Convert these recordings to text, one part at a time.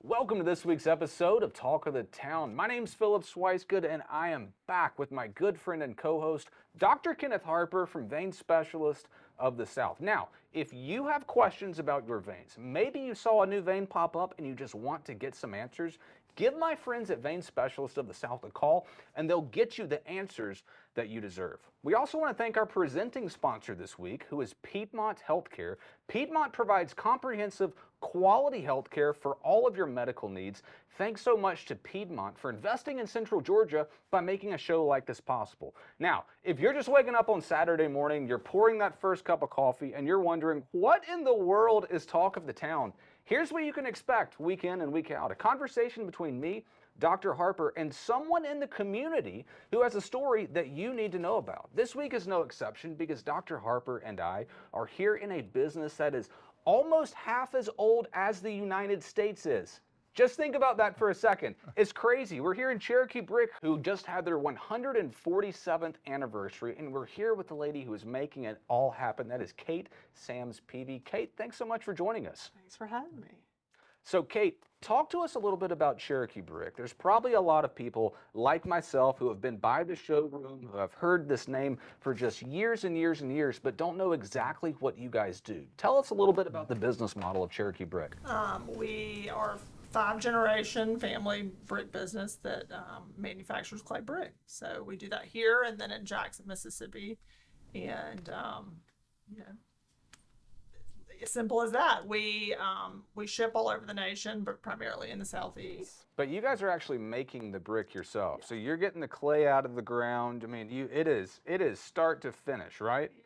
Welcome to this week's episode of Talk of the Town. My name's Philip Swicegood, and I am back with my good friend and co-host, Dr. Kenneth Harper from Vein Specialist of the South. Now, if you have questions about your veins, maybe you saw a new vein pop up and you just want to get some answers, give my friends at Vein Specialist of the South a call, and they'll get you the answers that you deserve. We also want to thank our presenting sponsor this week, who is Piedmont Healthcare. Piedmont provides comprehensive, quality healthcare for all of your medical needs. Thanks so much to Piedmont for investing in Central Georgia by making a show like this possible. Now, if you're just waking up on Saturday morning, you're pouring that first cup of coffee, and you're wondering, what in the world is Talk of the Town? Here's what you can expect week in and week out. A conversation between me, Dr. Harper, and someone in the community who has a story that you need to know about. This week is no exception because Dr. Harper and I are here in a business that is almost half as old as the United States is. Just think about that for a second. It's crazy. We're here in Cherokee Brick, who just had their 147th anniversary, and we're here with the lady who is making it all happen. That is Kate Sams Peavy. Kate, thanks so much for joining us. Thanks for having me. So Kate, talk to us a little bit about Cherokee Brick. There's probably a lot of people like myself who have been by the showroom, who have heard this name for just years and years and years, but don't know exactly what you guys do. Tell us a little bit about the business model of Cherokee Brick. We are five-generation family brick business that manufactures clay brick. So we do that here and then in Jackson, Mississippi. And, as simple as that. We ship all over the nation, but primarily in the Southeast. But you guys are actually making the brick yourself. Yeah. So you're getting the clay out of the ground. I mean, it is start to finish, right? Yeah.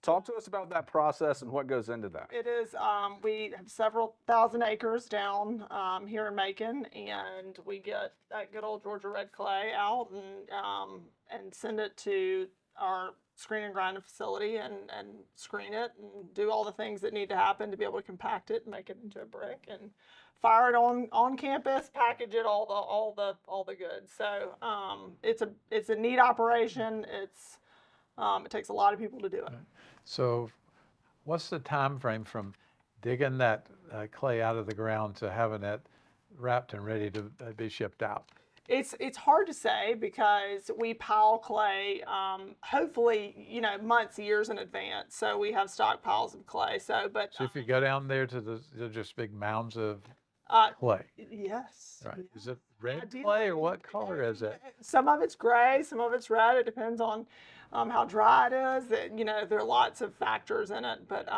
Talk to us about that process and what goes into that. It is, we have several thousand acres down here in Macon, and we get that good old Georgia red clay out and send it to our screen and grind facility and screen it and do all the things that need to happen to be able to compact it and make it into a brick and fire it on campus, package it all the goods. So it's a neat operation. It takes a lot of people to do it. So what's the time frame from digging that clay out of the ground to having it wrapped and ready to be shipped out? It's hard to say because we pile clay, hopefully, months, years in advance. So we have stockpiles of clay. So if you go down there to they're just big mounds of clay. Yes. Right. Yeah. Is it red clay or what color is it? Some of it's gray, some of it's red. It depends on how dry it is. There are lots of factors in it, but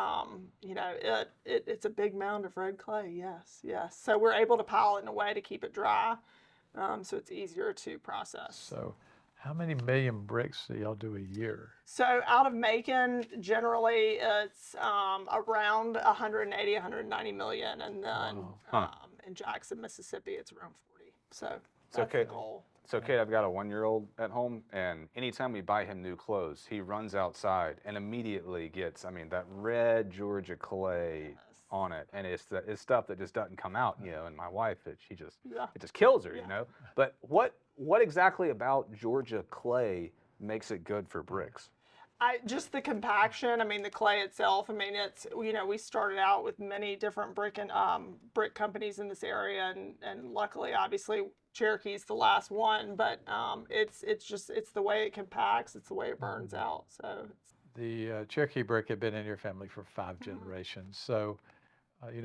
it's a big mound of red clay. Yes. So we're able to pile it in a way to keep it dry. So it's easier to process. So how many million bricks do y'all do a year? So out of Macon, generally it's around 180, 190 million. And then in Jackson, Mississippi, it's around 40. So that's the goal. So Kate, I've got a 1-year-old at home, and anytime we buy him new clothes, he runs outside and immediately gets, that red Georgia clay on it, and it's stuff that just doesn't come out, and my wife, it just kills her, But what exactly about Georgia clay makes it good for bricks? Just the compaction. The clay itself. It's we started out with many different brick companies in this area, and luckily, obviously, Cherokee's the last one. But it's the way it compacts. It's the way it burns out. So the Cherokee Brick had been in your family for 5 generations. So.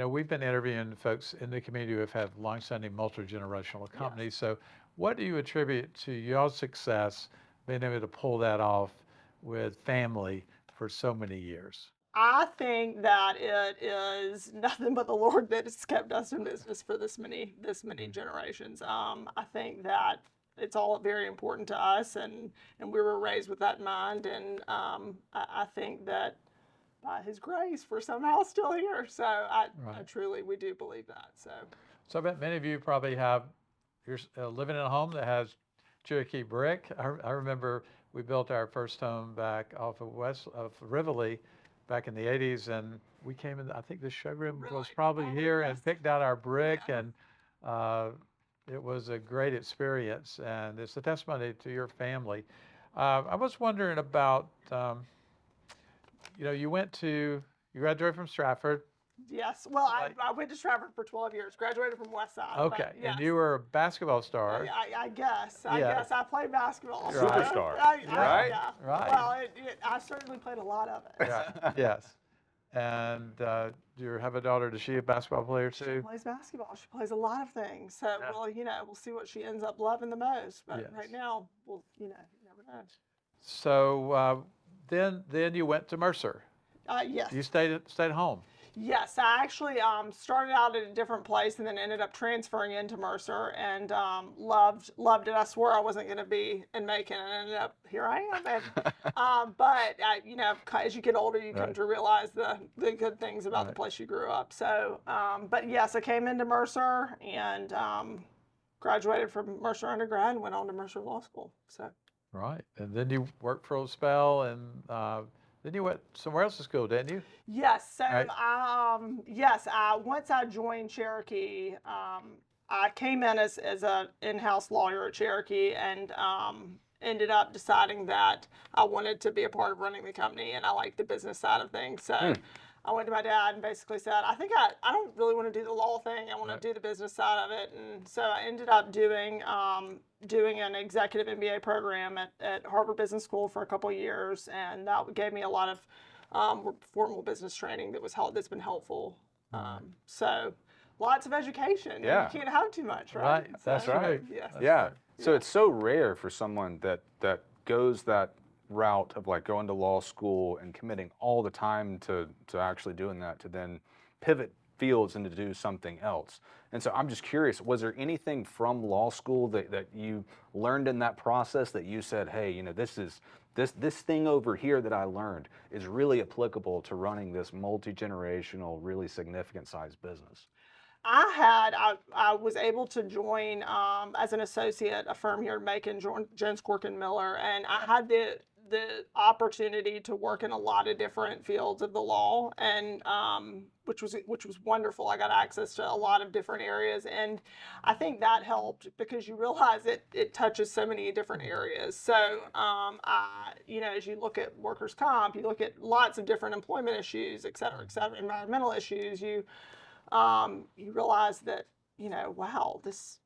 We've been interviewing folks in the community who have had long-standing multi-generational companies. Yes. So what do you attribute to your success being able to pull that off with family for so many years? I think that it is nothing but the Lord that has kept us in business for this many generations. I think that it's all very important to us, and we were raised with that in mind. And I think that by His grace, we're somehow still here. So I truly, we do believe that. So I bet many of you probably you're living in a home that has Cherokee Brick. I remember we built our first home back off of Rivoli back in the 80s, and we came in, I think the showroom was probably here and picked out our brick, and it was a great experience, and it's a testimony to your family. I was wondering about, you graduated from Stratford, Yes. Well, Like- I went to Stratford for 12 years. Graduated from West Side. but Okay, yes. and you were a basketball star. I guess. I Yes. guess I played basketball. so Superstar, right? Yeah. Right. Well, I certainly played a lot of it. Yeah. Yes. And do you have a daughter? Is she a basketball player She too? plays basketball. She plays a lot of things. So, Yeah. well, we'll see what she ends up loving the most. But Yes. right now, well, you never know. So then you went to Mercer. Yes. You stayed home. Yes, I actually started out at a different place and then ended up transferring into Mercer and loved it. I swore I wasn't going to be in Macon, and ended up here I am. And, but as you get older, you come Right. to realize the good things about the Right. place you grew up. So, but yes, I came into Mercer and graduated from Mercer undergrad and went on to Mercer Law School. So. Right. And then you worked for a spell, and then you went somewhere else to school, didn't you? Yes. So, Right. once I joined Cherokee, I came in as an in-house lawyer at Cherokee, and ended up deciding that I wanted to be a part of running the company, and I liked the business side of things. So. I went to my dad and basically said, I think I don't really want to do the law thing. I want Right. to do the business side of it. And so I ended up doing an executive MBA program at Harvard Business School for a couple of years. And that gave me a lot of formal business training that's been helpful. So lots of education. Yeah. You can't have too much, right? Right. That's So, right. Yes. That's Yeah. right. So it's so rare for someone that goes that route of like going to law school and committing all the time to actually doing that, to then pivot fields and to do something else. And so I'm just curious, was there anything from law school that you learned in that process that you said, hey, this thing over here that I learned is really applicable to running this multi-generational, really significant sized business? I was able to join as an associate a firm here in Macon, Jones Cork and Miller, and I had the opportunity to work in a lot of different fields of the law, and which was wonderful. I got access to a lot of different areas, and I think that helped because you realize it touches so many different areas. So as you look at workers' comp, you look at lots of different employment issues, et cetera, environmental issues. You realize that wow, this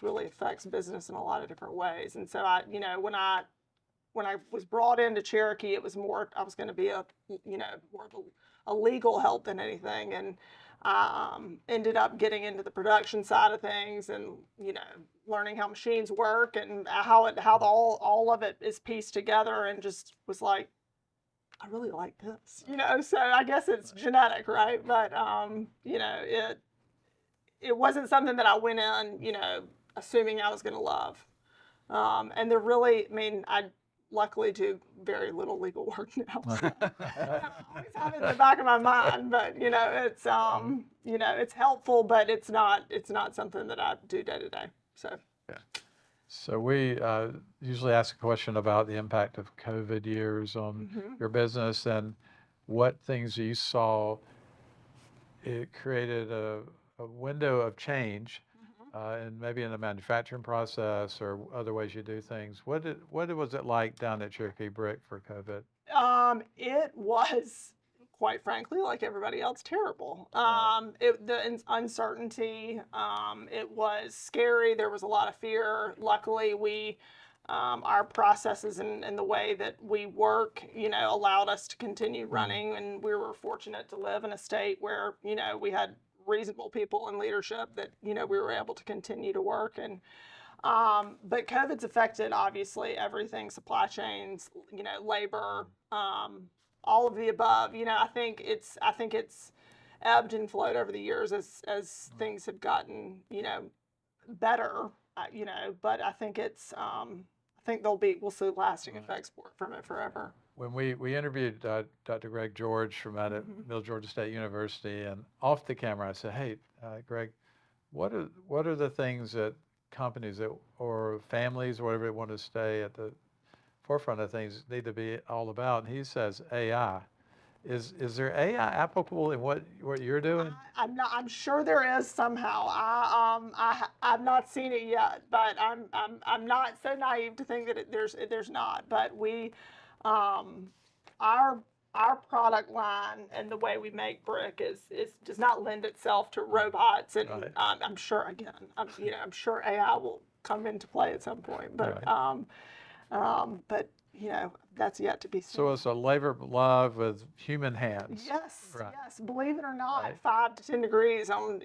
really affects business in a lot of different ways. And so when I was brought into Cherokee, it was more I was going to be more of a legal help than anything, and I ended up getting into the production side of things, and learning how machines work and how all of it is pieced together, and just was like, I really like this, So I guess it's genetic, right? But it wasn't something that I went in, assuming I was going to love. And they're really, I luckily do very little legal work now. So I always have it in the back of my mind, but it's helpful, but it's not something that I do day to day. So. So we usually ask a question about the impact of COVID years on your business, and what things you saw it created a window of change, and maybe in the manufacturing process or other ways you do things. What was it like down at Cherokee Brick for COVID? It was, quite frankly, like everybody else, terrible. The uncertainty, it was scary. There was a lot of fear. Luckily, our processes and the way that we work, allowed us to continue running. And we were fortunate to live in a state where, we had reasonable people in leadership that, we were able to continue to work. And but COVID's affected obviously everything: supply chains, labor, all of the above. I think it's ebbed and flowed over the years as things have gotten better. But I think we'll see lasting effects from it forever. When we interviewed Dr. Greg George from out at Middle Georgia State University, and off the camera I said, hey, Greg, what are the things that companies or families or whatever want to stay at the forefront of things need to be all about? And he says AI. Is there AI applicable in what you're doing? I'm sure there is somehow. I've not seen it yet, but I'm not so naive to think that there's not. But our our product line and the way we make brick is does not lend itself to robots, and Right. I'm sure again, I'm sure AI will come into play at some point, but but that's yet to be seen. So it's a labor of love with human hands. Yes, Right. yes. Believe it or not, Right. 5 to 10 degrees on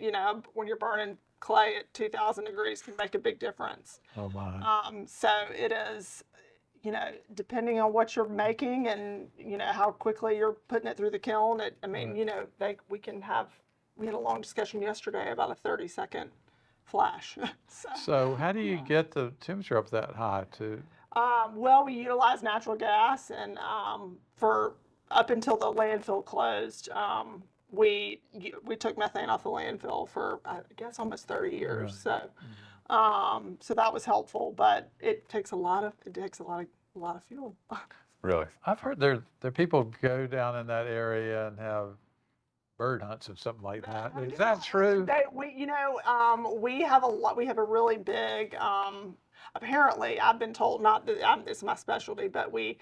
when you're burning clay at 2,000 degrees can make a big difference. Oh my. So it is, depending on what you're making and how quickly you're putting it through the kiln. I mean, we had a long discussion yesterday about a 30-second flash. So how do you get the temperature up that high to? Well, we utilize natural gas, and for up until the landfill closed, we took methane off the landfill for I guess almost 30 years. Really? So that was helpful, but it takes a lot of fuel. Really? I've heard there people go down in that area and have bird hunts or something like that. Is that true? We have a lot. We have a really big. Apparently, I've been told not that it's my specialty, but we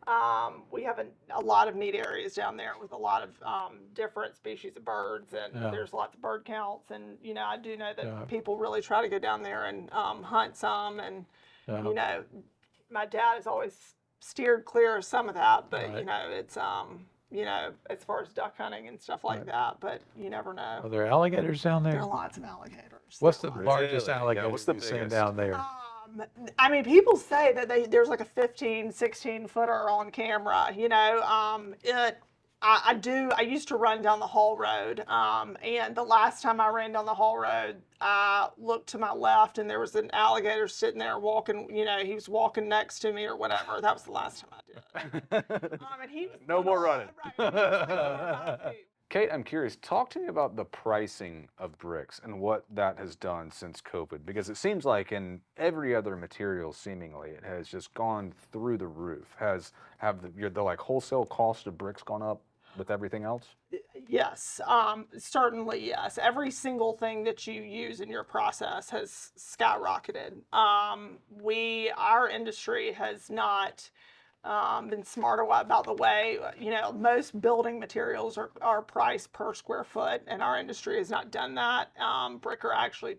have a lot of neat areas down there with a lot of different species of birds, and there's lots of bird counts. And I do know that people really try to go down there and hunt some. And my dad has always steered clear of some of that, but it's as far as duck hunting and stuff like that. But you never know. Are there alligators down There there? are lots of alligators. What's the Really? largest Yeah, alligator what's the you've seen biggest? down there? I mean, people say that there's like a 15, 16 footer on camera. I used to run down the Hall Road, and the last time I ran down the Hall Road, I looked to my left, and there was an alligator sitting there walking. He was walking next to me or whatever. That was the last time I did. And he was No more running. Right, he was like 4 or 5 feet. Kate, I'm curious, talk to me about the pricing of bricks and what that has done since COVID, because it seems like in every other material, seemingly, it has just gone through the roof. Have the like wholesale cost of bricks gone up with everything else? Yes, certainly yes. Every single thing that you use in your process has skyrocketed. Our industry has not been smart about the way, most building materials are priced per square foot, and our industry has not done that. Brick are actually,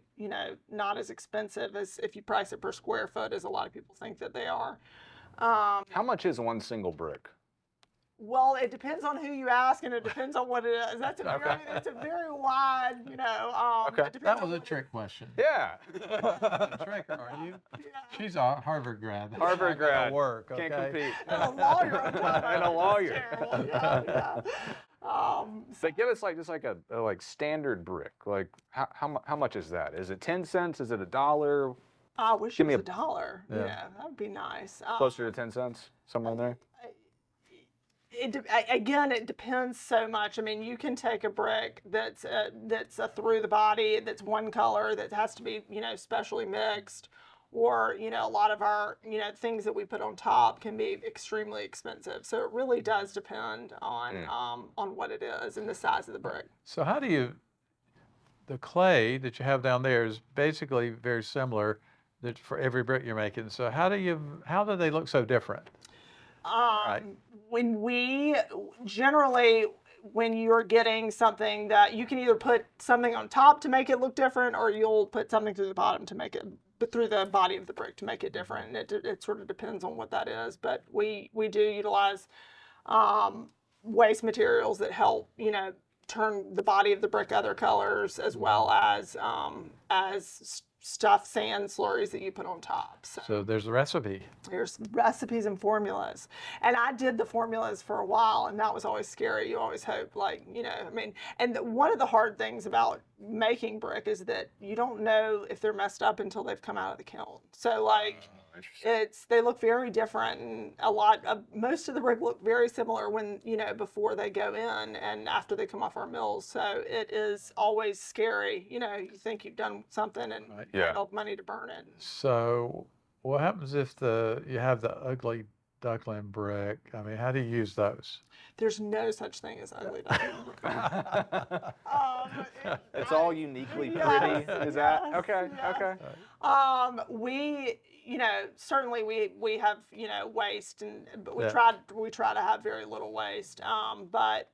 not as expensive as if you price it per square foot as a lot of people think that they are. How much is one single brick? Well, it depends on who you ask, and it depends on what it is. That's a very wide, Okay. it depends That on was a what trick question. Yeah. Trick, are you? Yeah. She's a Harvard grad. That's Harvard not gonna grad. work. Can't Okay? compete. And a lawyer on top of it. And a lawyer. That's terrible. Yeah. So give us just like a like standard brick. Like how much is that? Is it 10 cents? Is it $1? I wish Give it me was $1. Yeah. Yeah, that would be nice. Closer to 10 cents? Somewhere in there? Again, it depends so much. I mean, you can take a brick that's a through the body, that's one color, that has to be, specially mixed, or, a lot of our, things that we put on top can be extremely expensive. So it really does depend on what it is and the size of the brick. So how do the clay that you have down there is basically very similar for every brick you're making. So how do they look so different? When you're getting something that you can either put something on top to make it look different, or you'll put something through the bottom to make it, but through the body of the brick to make it different. And it sort of depends on what that is. But we do utilize waste materials that help, turn the body of the brick other colors, as well as stuff, sand slurries that you put on top. So there's a recipe. There's recipes and formulas. And I did the formulas for a while, and that was always scary. You always hope, and one of the hard things about making brick is that you don't know if they're messed up until they've come out of the kiln. So they look very different, and most of the brick look very similar when, before they go in and after they come off our mills. So it is always scary. You think you've done something and paid all the money to burn it. So what happens if you have the ugly duckling brick. I mean, how do you use those? There's no such thing as ugly duckling. It's all uniquely Yes, pretty. Is that yes, okay? yes. Okay. We, certainly we have, waste, but we Yeah. try to have very little waste. But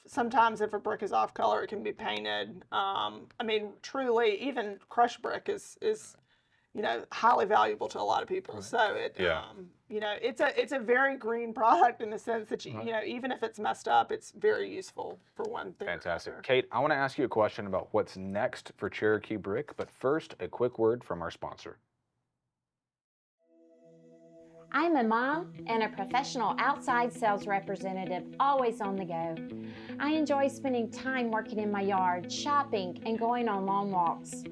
sometimes if a brick is off color, it can be painted. Truly, even crushed brick is highly valuable to a lot of people. So Yeah. it's a very green product in the sense that Right. even if it's messed up, it's very useful for one thing. or Fantastic. another. Kate, I want to ask you a question about what's next for Cherokee Brick, but first, a quick word from our sponsor. I'm a mom and a professional outside sales representative, always on the go. I enjoy spending time working in my yard, shopping, and going on long walks.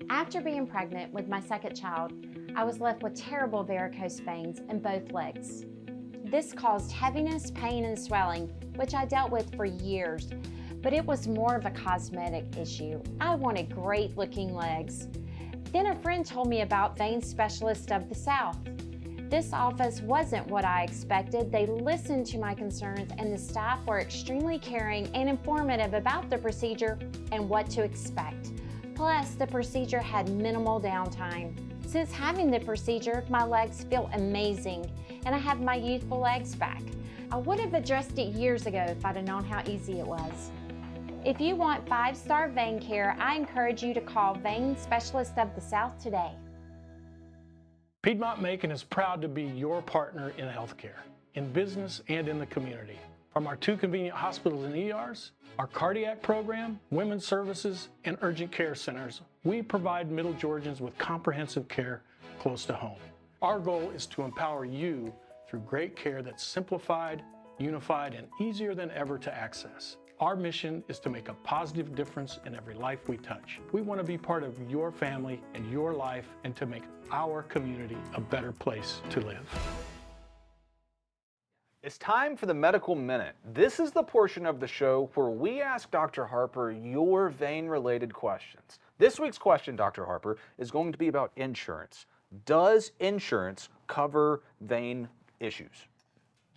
After being pregnant with my second child, I was left with terrible varicose veins in both legs. This caused heaviness, pain, and swelling, which I dealt with for years, but it was more of a cosmetic issue. I wanted great-looking legs. Then a friend told me about Vein Specialist of the South. This office wasn't what I expected. They listened to my concerns, and the staff were extremely caring and informative about the procedure and what to expect. Plus, the procedure had minimal downtime. Since having the procedure, my legs feel amazing, and I have my youthful legs back. I would have addressed it years ago if I'd have known how easy it was. If you want 5-star vein care, I encourage you to call Vein Specialist of the South today. Piedmont Macon is proud to be your partner in healthcare, in business and in the community. From our 2 convenient hospitals and ERs, our cardiac program, women's services, and urgent care centers, we provide Middle Georgians with comprehensive care close to home. Our goal is to empower you through great care that's simplified, unified, and easier than ever to access. Our mission is to make a positive difference in every life we touch. We want to be part of your family and your life and to make our community a better place to live. It's time for the Medical Minute. This is the portion of the show where we ask Dr. Harper your vein-related questions. This week's question, Dr. Harper, is going to be about insurance. Does insurance cover vein issues?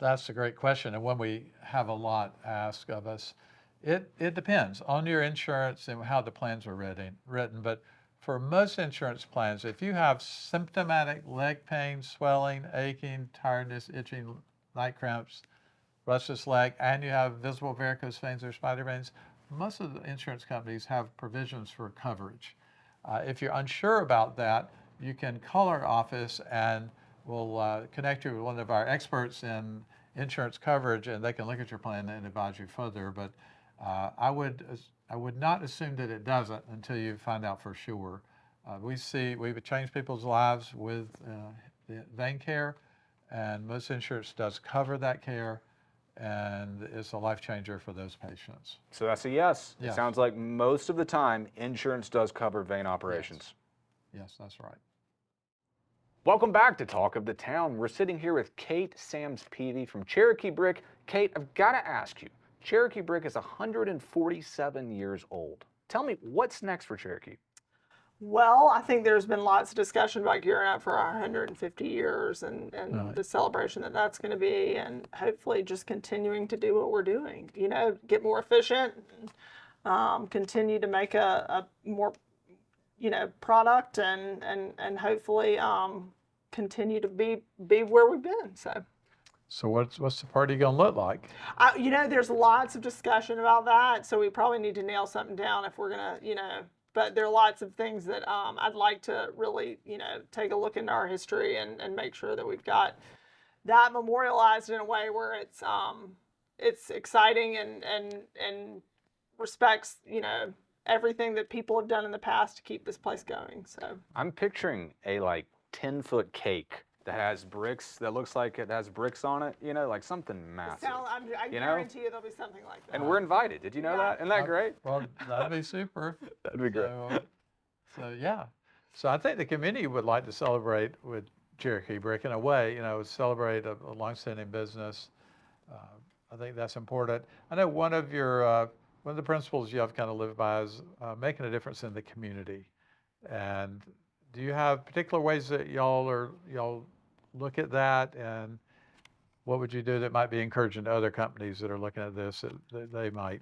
That's a great question, and one we have a lot asked of us. It depends on your insurance and how the plans are written, but for most insurance plans, if you have symptomatic leg pain, swelling, aching, tiredness, itching, night cramps, restless leg, and you have visible varicose veins or spider veins, most of the insurance companies have provisions for coverage. If you're unsure about that, you can call our office and we'll connect you with one of our experts in insurance coverage, and they can look at your plan and advise you further. But I would not assume that it doesn't until you find out for sure. We've changed people's lives with the vein care, and most insurance does cover that care, and it's a life changer for those patients. So that's a yes. Yes. It sounds like most of the time, insurance does cover vein operations. Yes, that's right. Welcome back to Talk of the Town. We're sitting here with Kate Sams Peavy from Cherokee Brick. Kate, I've got to ask you, Cherokee Brick is 147 years old. Tell me, what's next for Cherokee? Well, I think there's been lots of discussion about gearing up for our 150 years and Right. the celebration that's going to be, and hopefully just continuing to do what we're doing. Get more efficient, continue to make a more, product, and hopefully continue to be where we've been. So what's the party gonna look like? There's lots of discussion about that, so we probably need to nail something down if we're gonna, but there are lots of things that I'd like to really, take a look into our history and make sure that we've got that memorialized in a way where it's exciting and respects, everything that people have done in the past to keep this place going. So I'm picturing a 10-foot cake that has bricks, that looks like it has bricks on it, like something massive. I guarantee you there'll be something like that. And we're invited. Did you know that? Isn't that great? Well, that'd be super. That'd be great. So yeah. So I think the community would like to celebrate with Cherokee Brick in a way, celebrate a longstanding business. I think that's important. I know one of the principles you have kind of lived by is making a difference in the community. And do you have particular ways that y'all look at that, and what would you do that might be encouraging to other companies that are looking at this, that they might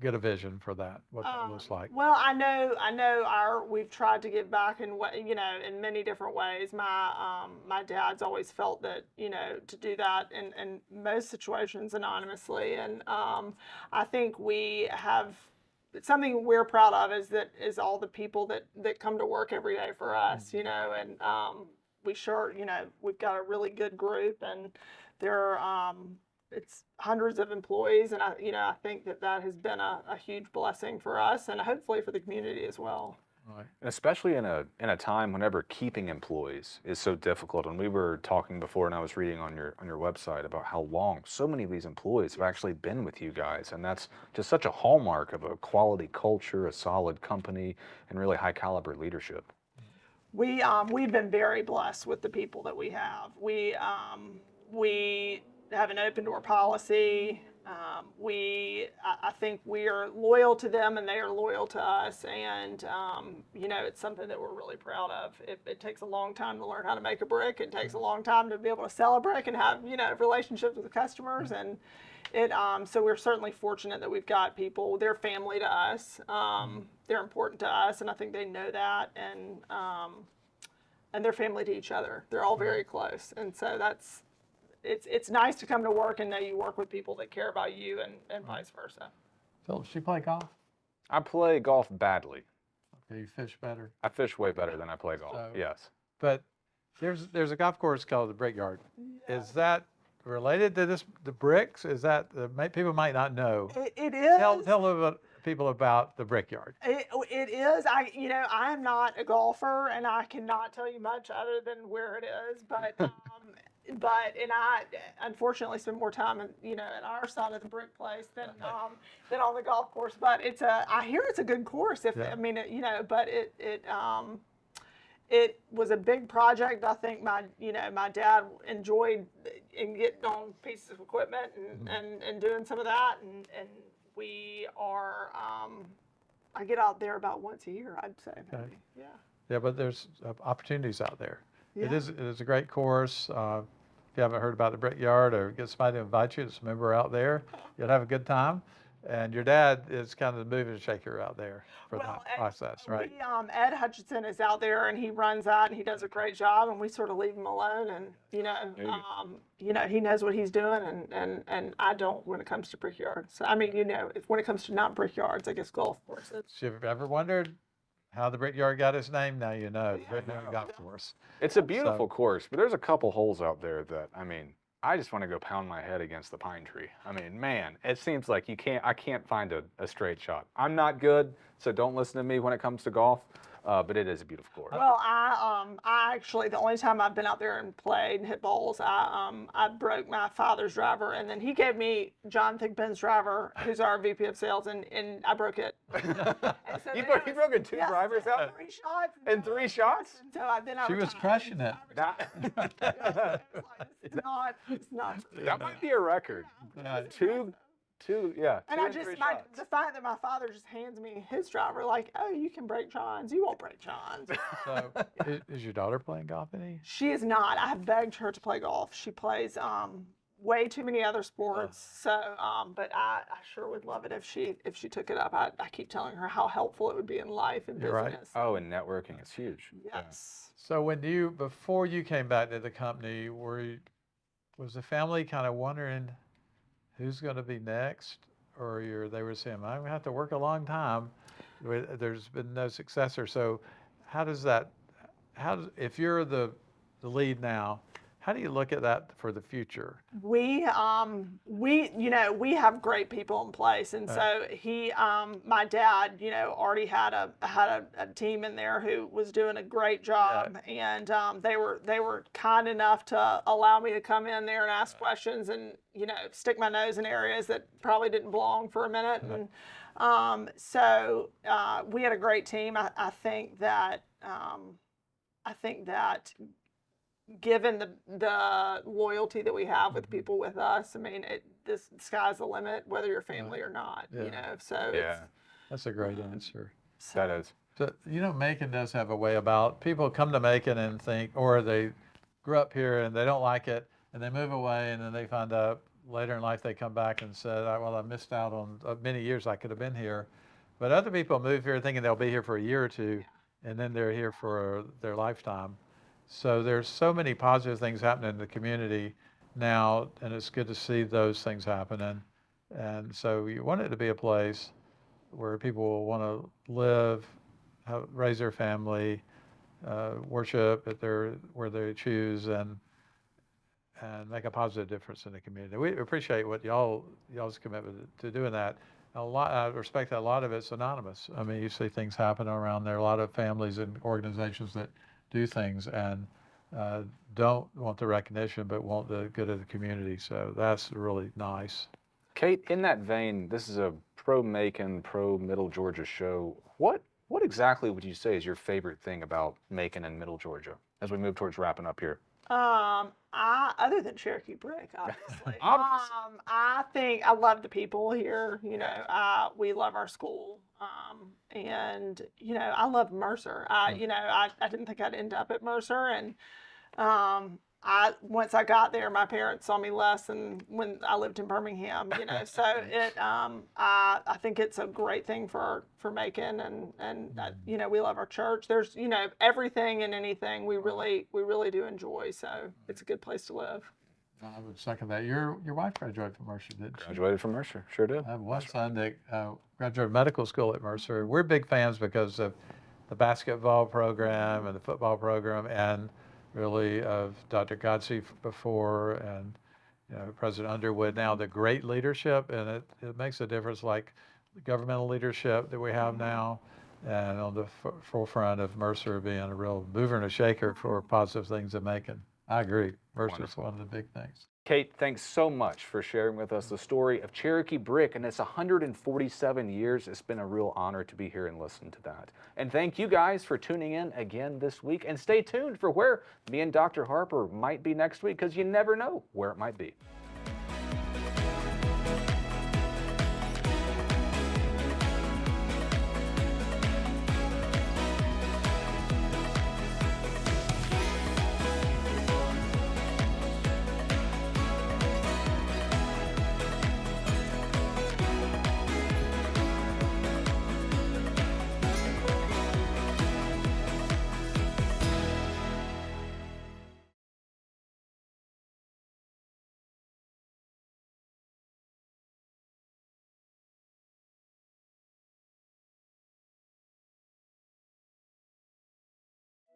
get a vision for that, what that looks like? Well, I know we've tried to give back in in many different ways. My dad's always felt that, to do that in most situations anonymously. And I think we have something we're proud of is all the people that come to work every day for us, and we sure, we've got a really good group, and they're it's hundreds of employees, and I think that has been a huge blessing for us, and hopefully for the community as well. Right. And especially in a time whenever keeping employees is so difficult. And we were talking before, and I was reading on your website about how long so many of these employees have actually been with you guys, and that's just such a hallmark of a quality culture, a solid company, and really high caliber leadership. We've been very blessed with the people that we have. We have an open door policy. I think we are loyal to them, and they are loyal to us. And it's something that we're really proud of. It takes a long time to learn how to make a brick. It takes a long time to be able to sell a brick and have relationships with the customers. And so we're certainly fortunate that we've got people. They're family to us. They're important to us, and I think they know that. And they're family to each other. They're all very close, and so it's nice to come to work and know you work with people that care about you, and vice versa. Philip, she play golf? I play golf badly. Okay, you fish better. I fish way better than I play golf. So- Yes. But there's a golf course called the Brickyard. Is that related to the bricks? Is that people might not know? It is. Tell people about the Brickyard. It is. I am not a golfer, and I cannot tell you much other than where it is. But I unfortunately spend more time in our side of the brick place than on the golf course. But I hear it's a good course. But it was a big project. I think my dad enjoyed in getting on pieces of equipment and doing some of that, and we are. I get out there about once a year, I'd say. Maybe. Okay. Yeah. Yeah, but there's opportunities out there. Yeah. It is a great course. If you haven't heard about the Brickyard, or get somebody to invite you, just a member out there, you'll have a good time. And your dad is kind of the mover and shaker out there for that process, right? Ed Hutchinson is out there, and he runs that, and he does a great job, and we sort of leave him alone, and he knows what he's doing, and I don't when it comes to Brickyard. So when it comes to not Brickyards, I guess golf courses. So if you've ever wondered how the Brickyard got its name, now you know. The Brickyard Golf Course. It's a beautiful course, but there's a couple holes out there that, I just want to go pound my head against the pine tree. Man, it seems like I can't find a straight shot. I'm not good, so don't listen to me when it comes to golf, but it is a beautiful course. Well, I actually, the only time I've been out there and played and hit balls, I broke my father's driver, and then he gave me John Thigpen's driver, who's our VP of sales, and I broke it. And so You then broke two drivers out? 3 shots. In 3 shots? And so then I She was retired. crushing it. It's not. That might be a record. Two, yeah. And two I and just, three shots. the fact that my father just hands me his driver, like, oh, you can break John's, you won't break John's. So is your daughter playing golf any? She is not. I have begged her to play golf. She plays way too many other sports. So, but I sure would love it if she took it up. I keep telling her how helpful it would be in life and You're right. business. Oh, and networking is huge. Yes. So before you came back to the company, was the family kind of wondering who's going to be next? Or they were saying, I'm going to have to work a long time. There's been no successor. So if you're the lead now, how do you look at that for the future? We have great people in place, and so my dad, already had a team in there who was doing a great job, and they were kind enough to allow me to come in there and ask questions and stick my nose in areas that probably didn't belong for a minute, and so we had a great team. I think that given the loyalty that we have with people with us, the sky's the limit, whether you're family or not, so That's a great answer. That is. So, Macon does have a way about, people come to Macon and think, or they grew up here and they don't like it and they move away, and then they find out later in life they come back and said, well, I missed out on many years I could have been here. But other people move here thinking they'll be here for a year or two, and then they're here for their lifetime. So there's so many positive things happening in the community now, and it's good to see those things happening. And so you want it to be a place where people will want to live, raise their family, worship where they choose, and make a positive difference in the community. We appreciate what y'all's commitment to doing that. I respect that a lot of it's anonymous. I mean, you see things happen around there. A lot of families and organizations that do things and don't want the recognition, but want the good of the community. So that's really nice. Kate, in that vein, this is a pro-Macon, pro-Middle Georgia show. What exactly would you say is your favorite thing about Macon and Middle Georgia as we move towards wrapping up here? Other than Cherokee Brick, obviously. Obviously. I think I love the people here. You know, we love our school. And you know, I love Mercer. I didn't think I'd end up at Mercer, and once I got there, my parents saw me less than when I lived in Birmingham. You know, so I think it's a great thing for Macon, and you know, we love our church. There's, you know, everything and anything we really do enjoy. So it's a good place to live. I would second that. Your wife graduated from Mercer, didn't she? Graduated from Mercer, sure did. I have one son that graduated medical school at Mercer. We're big fans because of the basketball program and the football program, and really of Dr. Godsey before, and you know, President Underwood now, the great leadership, and it makes a difference, like the governmental leadership that we have now, and on the forefront of Mercer being a real mover and a shaker for positive things in Macon. I agree. Mercer's one of the big things. Kate, thanks so much for sharing with us the story of Cherokee Brick and its 147 years. It's been a real honor to be here and listen to that. And thank you guys for tuning in again this week. And stay tuned for where me and Dr. Harper might be next week, because you never know where it might be.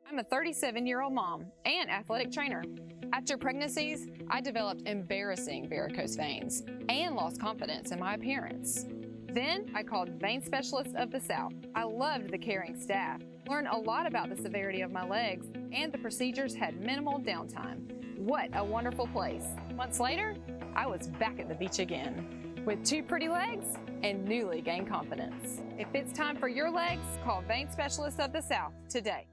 I'm a 37-year-old mom and athletic trainer. After pregnancies, I developed embarrassing varicose veins and lost confidence in my appearance. Then I called Vein Specialists of the South. I loved the caring staff, learned a lot about the severity of my legs, and the procedures had minimal downtime. What a wonderful place. Months later, I was back at the beach again with 2 pretty legs and newly gained confidence. If it's time for your legs, call Vein Specialists of the South today.